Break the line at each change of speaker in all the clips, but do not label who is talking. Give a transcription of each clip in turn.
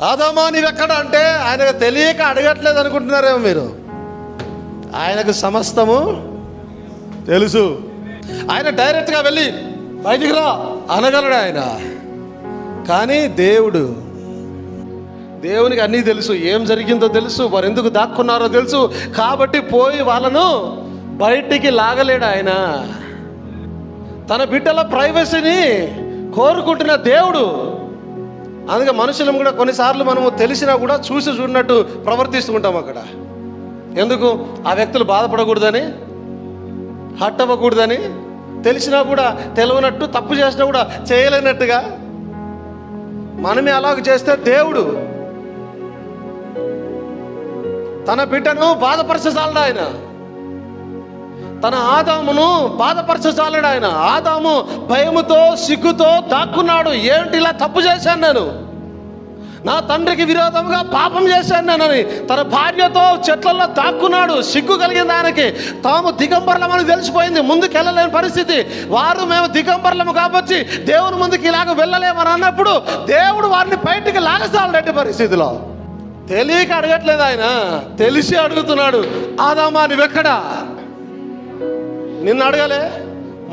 ఆదామా నీవెక్కడ అంటే ఆయనకు తెలియక అడగట్లేదు అనుకుంటున్నారేమో మీరు. ఆయనకు సమస్తము తెలుసు. ఆయన డైరెక్ట్గా వెళ్ళి బయటికి రా అనగలడు ఆయన. కానీ దేవునికి అన్నీ తెలుసు, ఏం జరిగిందో తెలుసు, వారు ఎందుకు దాక్కున్నారో తెలుసు. కాబట్టి పోయి వాళ్ళను బయటికి లాగలేడు ఆయన. తన బిడ్డల ప్రైవసీని కోరుకుంటున్న దేవుడు. అందుకే మనుషులను కూడా కొన్నిసార్లు మనము తెలిసినా కూడా చూసి చూడనట్టు ప్రవర్తిస్తుంటాం అక్కడ. ఎందుకు? ఆ వ్యక్తులు బాధపడకూడదని, హట్ అవ్వకూడదని, తెలిసినా కూడా తెలియనట్టు, తప్పు చేసినా కూడా చేయలేనట్టుగా మనమే అలాగ చేస్తే దేవుడు తన బిడ్డను బాధపరచసాలడు ఆయన. తన ఆదామును బాధపరచసాలడు ఆయన. ఆదాము భయముతో సిగ్గుతో దాక్కున్నాడు. ఏంటి ఇలా తప్పు చేశాను నేను, నా తండ్రికి విరోధంగా పాపం చేశాను నేనని తన భార్యతో చెట్లలో దాక్కున్నాడు. సిగ్గు కలిగింది ఆయనకి. తాము దిగంబర్లమని తెలిసిపోయింది. ముందుకెళ్ళలేని పరిస్థితి. మేము దిగంబర్లము కాబట్టి దేవుని ముందుకు ఇలాగ వెళ్ళలేమని అన్నప్పుడు దేవుడు వారిని బయటికి లాగసాలటి పరిస్థితిలో. తెలియక అడగట్లేదు ఆయన, తెలిసి అడుగుతున్నాడు. ఆదామా నువ్వెక్కడా? నిన్ను అడగలే,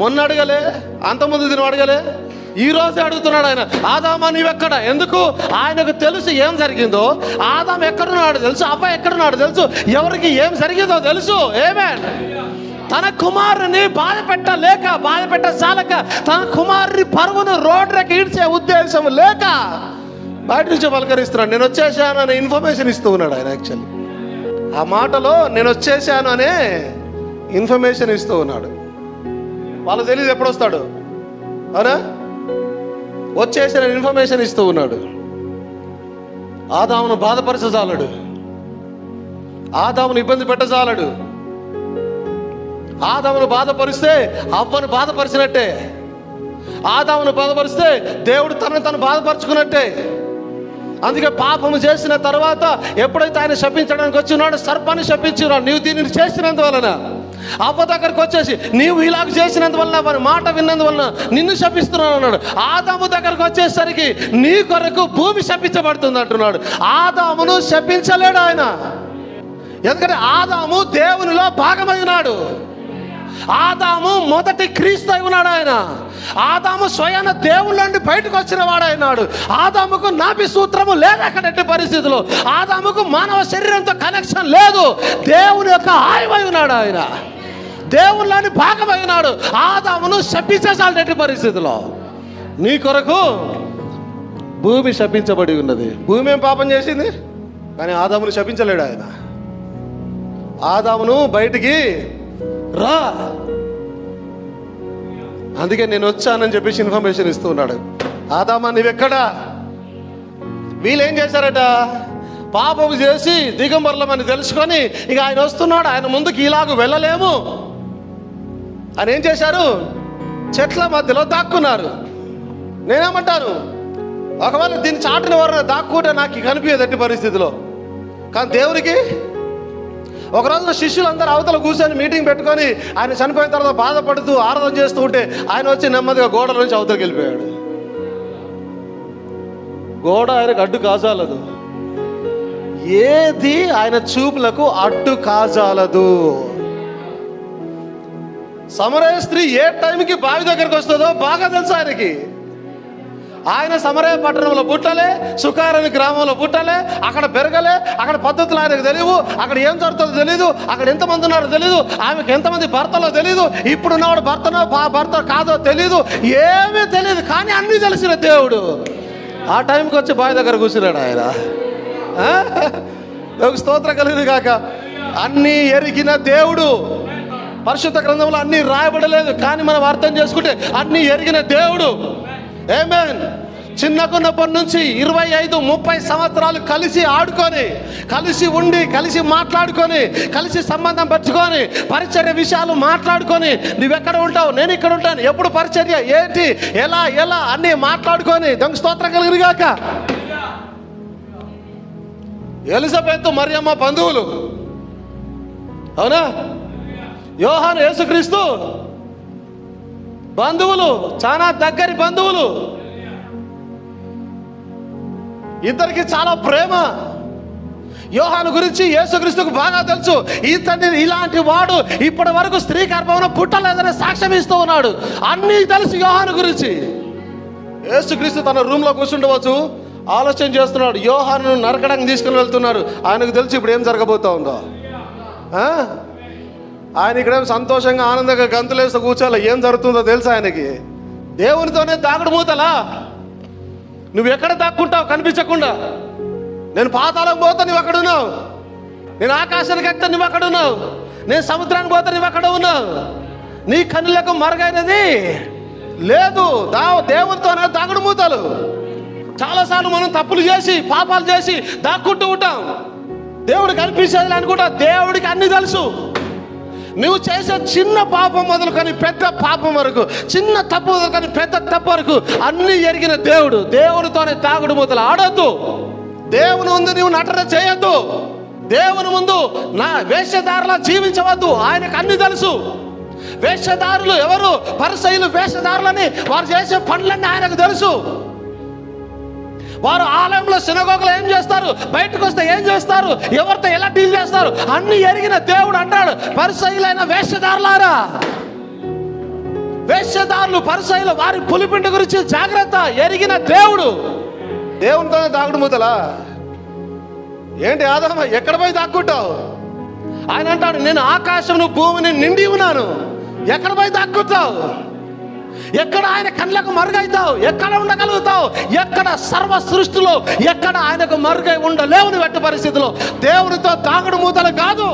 మొన్న అడగలే, అంతకుముందు దినం అడగలే, ఈ రోజే అడుగుతున్నాడు ఆయన. ఆదామా నీవెక్కడ? ఎందుకు? ఆయనకు తెలుసు ఏం జరిగిందో. ఆదాము ఎక్కడున్నాడు తెలుసు, అవ్వ ఎక్కడున్నాడు తెలుసు, ఎవరికి ఏం జరిగిందో తెలుసు. ఆమేన్. తన కుమారుని బాధ పెట్టసాలక తన కుమారుని పరువును రోడ్డుకి ఈడ్చే ఉద్దేశం లేక బయట నుంచి పలకరిస్తున్నాడు. నేను వచ్చేసాను అనే ఇన్ఫర్మేషన్ ఇస్తూ ఉన్నాడు ఆయన. యాక్చువల్లీ ఆ మాటలో నేను వచ్చేసాను అనే ఇన్ఫర్మేషన్ ఇస్తూ ఉన్నాడు. వాళ్ళు తెలియదు ఎప్పుడు వస్తాడు, అవునా? వచ్చేసిన ఇన్ఫర్మేషన్ ఇస్తూ ఉన్నాడు. ఆదామును బాధపరచజాలడు, ఆదామును ఇబ్బంది పెట్టజాలడు. ఆదామును బాధపరిస్తే అవ్వను బాధపరిచినట్టే, ఆదామును బాధపరిస్తే దేవుడు తను బాధపరుచుకున్నట్టే. అందుకే పాపము చేసిన తర్వాత ఎప్పుడైతే ఆయన శపించడానికి వచ్చి ఉన్నాడు, సర్పాన్ని శపించున్నాడు. నీవు దీనిని చేసినందువలన, అవ్వ దగ్గరకు వచ్చేసి నీవు ఇలాగ చేసినందువలన, వారి మాట విన్నందువలన నిన్ను శపిస్తున్నాను అన్నాడు. ఆదాము దగ్గరకు వచ్చేసరికి నీ కొరకు భూమి శపించబడుతుంది అంటున్నాడు. ఆదామును శపించలేడు ఆయన. ఎందుకంటే ఆదాము దేవునిలో భాగమై ఉన్నాడు. ఆదాము మొదటి క్రీస్తు అయి ఉన్నాడు ఆయన. ఆదాము స్వయాన దేవుళ్ళ నుండి బయటకు వచ్చిన వాడైనాడు. ఆదాముకు నాభి సూత్రము లేదు అక్కడట్టి పరిస్థితుల్లో. ఆదాముకు మానవ శరీరంతో కనెక్షన్ లేదు. దేవుని యొక్క ఆయువై ఉన్నాడు ఆయన. దేవుళ్ళని భాగమై ఉన్నాడు. ఆదామును శపించేసాలటి పరిస్థితిలో నీ కొరకు భూమి శపించబడి ఉన్నది. భూమి ఏం పాపం చేసింది, కానీ ఆదామును శపించలేడు ఆయన. ఆదామును బయటికి రా, అందుకే నేను వచ్చానని చెప్పేసి ఇన్ఫర్మేషన్ ఇస్తూ ఉన్నాడు. ఆదామా నీవెక్కడా? వీళ్ళేం చేశారట? పాపము చేసి దిగంబర్లమని తెలుసుకొని ఇక ఆయన వస్తున్నాడు, ఆయన ముందుకు ఇలాగ వెళ్ళలేము అని ఏం చేశారు? చెట్ల మధ్యలో దాక్కున్నారు. నేనేమంటాను, ఒకవేళ దీన్ని చాటున ఎవరైనా దాక్కుంటే నాకు కనిపించేదట్టి పరిస్థితిలో. కానీ దేవునికి ఒకరోజు శిష్యులందరూ అవతల కూర్చొని మీటింగ్ పెట్టుకొని ఆయన చనిపోయిన తర్వాత బాధపడుతూ ఆరాధన చేస్తూ ఉంటే ఆయన వచ్చి నెమ్మదిగా గోడ నుంచి అవతలకి వెళ్ళిపోయాడు. గోడ ఆయనకు అడ్డు కాజాలదు, ఏది ఆయన చూపులకు అడ్డు కాజాలదు. సమరయ స్త్రీ ఏ టైంకి బావి దగ్గరకు వస్తుందో బాగా తెలుసు ఆయనకి. ఆయన సమరయ పట్టణంలో పుట్టలే, సుకారని గ్రామంలో పుట్టలే, అక్కడ పెరగలే, అక్కడ పద్ధతులు ఆయనకు తెలియవు, అక్కడ ఏం జరుగుతుందో తెలీదు, అక్కడ ఎంతమంది ఉన్నారో తెలీదు, ఆమెకు ఎంతమంది భర్తలో తెలీదు, ఇప్పుడున్నవాడు భర్త కాదో తెలీదు, ఏమీ తెలియదు. కానీ అన్నీ తెలిసిన దేవుడు ఆ టైంకి వచ్చి బావి దగ్గర కూర్చున్నాడు ఆయన. స్తోత్రం కలిగింది కాక. అన్నీ ఎరిగిన దేవుడు. పరిశుద్ధ గ్రంథంలో అన్నీ రాయబడలేదు, కానీ మనం అర్థం చేసుకుంటే అన్నీ ఎరిగిన దేవుడు. ఆమేన్. చిన్నకున్నప్పటి నుంచి 25-30 సంవత్సరాలు కలిసి ఆడుకొని, కలిసి ఉండి, కలిసి మాట్లాడుకొని, కలిసి సంబంధం పెంచుకొని, పరిచర్య విషయాలు మాట్లాడుకొని, నువ్వెక్కడ ఉంటావు, నేను ఇక్కడ ఉంటాను, ఎప్పుడు పరిచర్య ఏంటి, ఎలా అన్నీ మాట్లాడుకొని దొంగ స్తోత్రం కలిగిరిగాక. ఎలిజబెత్ మరియమ్మ బంధువులు, అవునా? యోహాను యేసుక్రీస్తు బంధువులు, చాలా దగ్గరి బంధువులు. ఇద్దరికి చాలా ప్రేమ. యోహాను గురించి యేసుక్రీస్తుకు బాగా తెలుసు. ఇతన్ని ఇలాంటి వాడు ఇప్పటి వరకు స్త్రీ గర్భంలో పుట్టలేదని సాక్ష్యం ఇస్తూ ఉన్నాడు. అన్నీ తెలుసు యోహాను గురించి. యేసుక్రీస్తు తన రూమ్లో కూర్చుండవచ్చు, ఆలోచన చేస్తున్నాడు. యోహాను నరకడానికి తీసుకుని వెళ్తున్నారు. ఆయనకు తెలుసు ఇప్పుడు ఏం జరగబోతా ఉందో. ఆయన ఇక్కడేం సంతోషంగా ఆనందంగా గంతులేస్తూ కూర్చోాలి. ఏం జరుగుతుందో తెలుసు ఆయనకి. దేవునితోనే దాగుడు మూతలా. నువ్వు ఎక్కడ దాక్కుంటావు కనిపించకుండా? నేను పాతాళం పోతా, నువ్వు అక్కడ ఉన్నావు. నేను ఆకాశానికి ఎక్కితే నువ్వు అక్కడ ఉన్నావు. నేను సముద్రానికి పోతా, నువ్వు అక్కడ ఉన్నావు. నీ కన్నులకు మరుగైనది లేదు. దేవునితోనే దాగుడు మూతలు. చాలాసార్లు మనం తప్పులు చేసి పాపాలు చేసి దాక్కుంటూ ఉంటాం. దేవుడికి అనిపించేది అనుకుంటా. దేవుడికి అన్ని తెలుసు. నువ్వు చేసే చిన్న పాపం మొదలుకొని పెద్ద పాపం వరకు, చిన్న తప్పు మొదలుకొని పెద్ద తప్పు వరకు అన్ని ఎరిగిన దేవుడు. దేవునితోనే తాగుడు మూతలు ఆడొద్దు. దేవుని ముందు నువ్వు నటన చేయొద్దు. దేవుని ముందు నా వేషధారులా జీవించవద్దు. ఆయనకు అన్ని తెలుసు. వేషధారులు ఎవరు? పరిసయ్యులు వేషధారులని. వారు చేసే పనులన్నీ ఆయనకు తెలుసు. వారు ఆలయంలో సినగోగలో ఏం చేస్తారు, బయటకు వస్తే ఏం చేస్తారు, ఎవరితో ఎలా డీల్ చేస్తారు అన్ని ఎరిగిన దేవుడు అంటాడు, పరిసయ్యులైన వేషధారులారా. వేషధారులు పరిసయ్యులు వారి పులిపిండి గురించి జాగ్రత్త. ఎరిగిన దేవుడు. దేవునితోనే దాగుడు మూతలా. ఏంటి ఆదామ, ఎక్కడ పోయి దాక్కుంటావు? ఆయన అంటాడు, నేను ఆకాశమును భూమిని నిండి ఉన్నాను. ఎక్కడ పోయి దాక్కుంటావు? ఎక్కడ ఆయన కళ్ళకు మరుగైతావు? ఎక్కడ ఉండగలుగుతావు? ఎక్కడ సర్వ సృష్టిలో ఎక్కడ ఆయనకు మరుగై ఉండలేవు. నువ్వు ఎట్టి పరిస్థితిలో దేవునితో తాగుడు మూతలు కాదు.